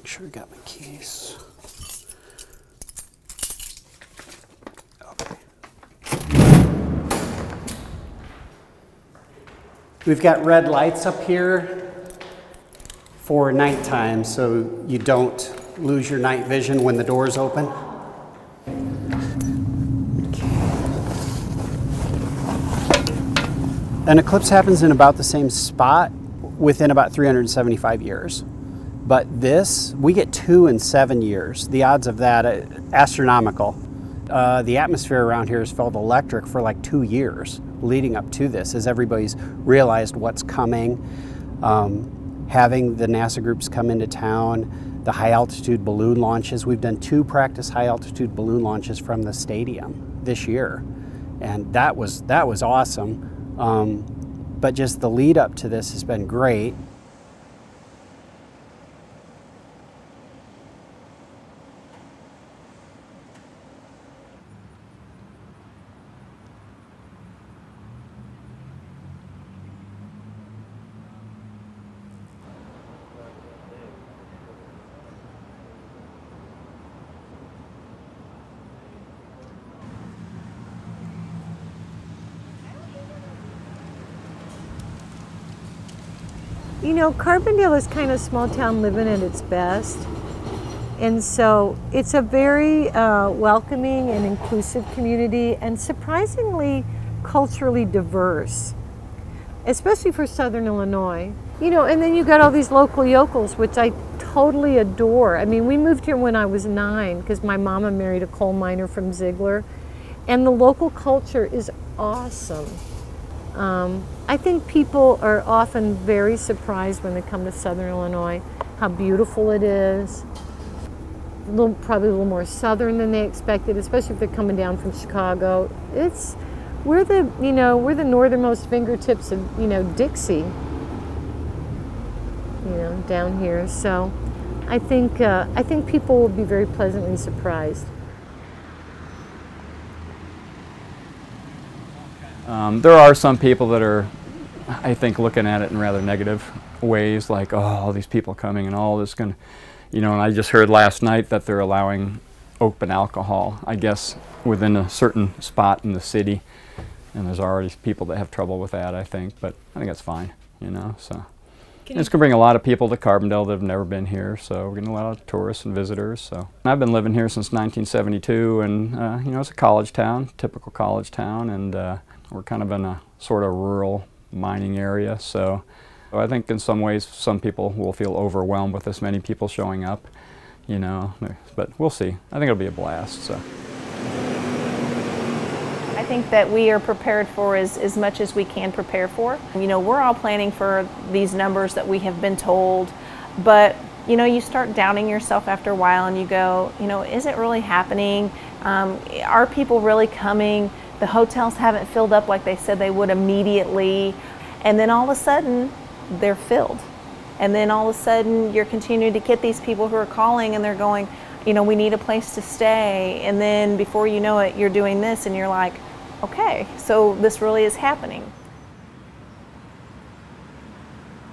Make sure I got my keys. Okay. We've got red lights up here for nighttime, so you don't lose your night vision when the doors open. An eclipse happens in about the same spot within about 375 years. But this, we get 2 in 7 years. The odds of that, astronomical. The atmosphere around here has felt electric for like 2 years leading up to this, as everybody's realized what's coming. Having the NASA groups come into town, the high altitude balloon launches. We've done 2 practice high altitude balloon launches from the stadium this year. And that was awesome. But just the lead up to this has been great. You know, Carbondale is kind of small town living at its best. And so it's a very welcoming and inclusive community, and surprisingly culturally diverse, especially for Southern Illinois. You know, and then you got all these local yokels, which I totally adore. I mean, we moved here when I was 9 because my mama married a coal miner from Ziegler, and the local culture is awesome. I think people are often very surprised when they come to Southern Illinois, how beautiful it is. Probably a little more southern than they expected, especially if they're coming down from Chicago. We're the northernmost fingertips of, Dixie, down here. So I think people will be very pleasantly surprised. There are some people that are, I think, looking at it in rather negative ways, like, oh, all these people coming and all this and I just heard last night that they're allowing open alcohol, I guess, within a certain spot in the city, and there's already people that have trouble with that, I think, but I think that's fine, so. It's going to bring a lot of people to Carbondale that have never been here, so we're getting a lot of tourists and visitors. So I've been living here since 1972, and it's a college town, typical college town, and we're kind of in a sort of rural mining area, so I think in some ways some people will feel overwhelmed with this many people showing up, but we'll see. I think it'll be a blast. So I think that we are prepared for as much as we can prepare for. We're all planning for these numbers that we have been told, but you start doubting yourself after a while and you go, is it really happening? Are people really coming? The hotels haven't filled up like they said they would immediately, and then all of a sudden they're filled. And then all of a sudden you're continuing to get these people who are calling and they're going, we need a place to stay. And then before you know it, you're doing this and you're like, okay, so this really is happening.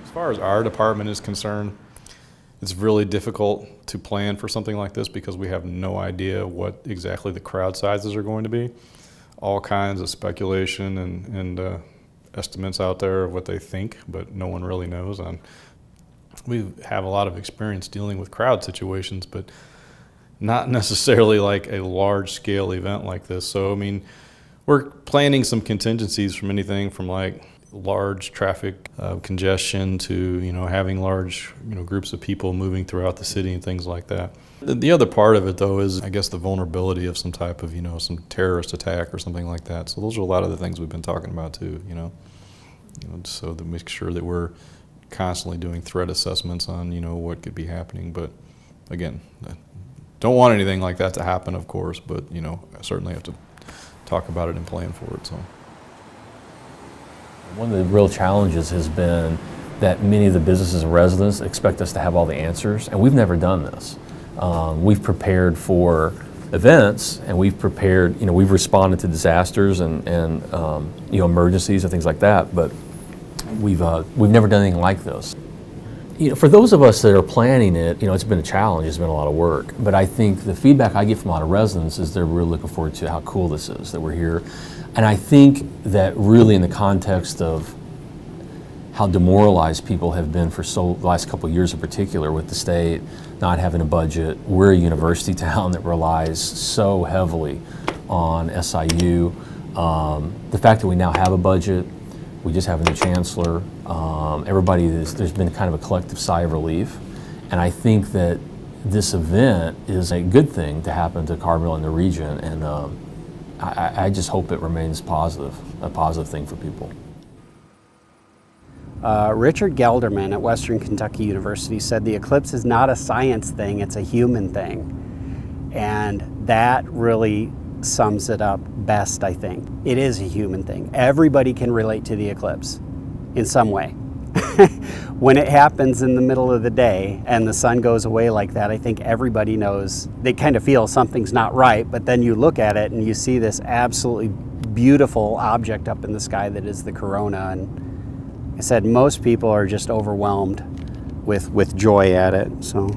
As far as our department is concerned, it's really difficult to plan for something like this because we have no idea what exactly the crowd sizes are going to be. All kinds of speculation and estimates out there of what they think, but no one really knows. And we have a lot of experience dealing with crowd situations, but not necessarily like a large-scale event like this. So, I mean, we're planning some contingencies from anything from like large traffic congestion to, having large, groups of people moving throughout the city and things like that. The other part of it, though, is, I guess, the vulnerability of some type of, some terrorist attack or something like that. So those are a lot of the things we've been talking about, too, so to make sure that we're constantly doing threat assessments on, what could be happening. But, again, don't want anything like that to happen, of course, but, I certainly have to talk about it and plan for it. So one of the real challenges has been that many of the businesses and residents expect us to have all the answers, and we've never done this. We've prepared for events, and we've prepared, we've responded to disasters and emergencies and things like that, but we've never done anything like this. for those of us that are planning it, it's been a challenge, it's been a lot of work. But I think the feedback I get from a lot of residents is they're really looking forward to how cool this is, that we're here. And I think that really in the context of how demoralized people have been for the last couple of years in particular with the state not having a budget. We're a university town that relies so heavily on SIU. The fact that we now have a budget, we just have a new chancellor, there's been kind of a collective sigh of relief. And I think that this event is a good thing to happen to Carbondale and the region, and I just hope it remains positive, a positive thing for people. Richard Gelderman at Western Kentucky University said the eclipse is not a science thing, it's a human thing. And that really sums it up best, I think. It is a human thing. Everybody can relate to the eclipse in some way. When it happens in the middle of the day and the sun goes away like that, I think everybody knows, they kind of feel something's not right, but then you look at it and you see this absolutely beautiful object up in the sky that is the corona. And I said most people are just overwhelmed with joy at it. So.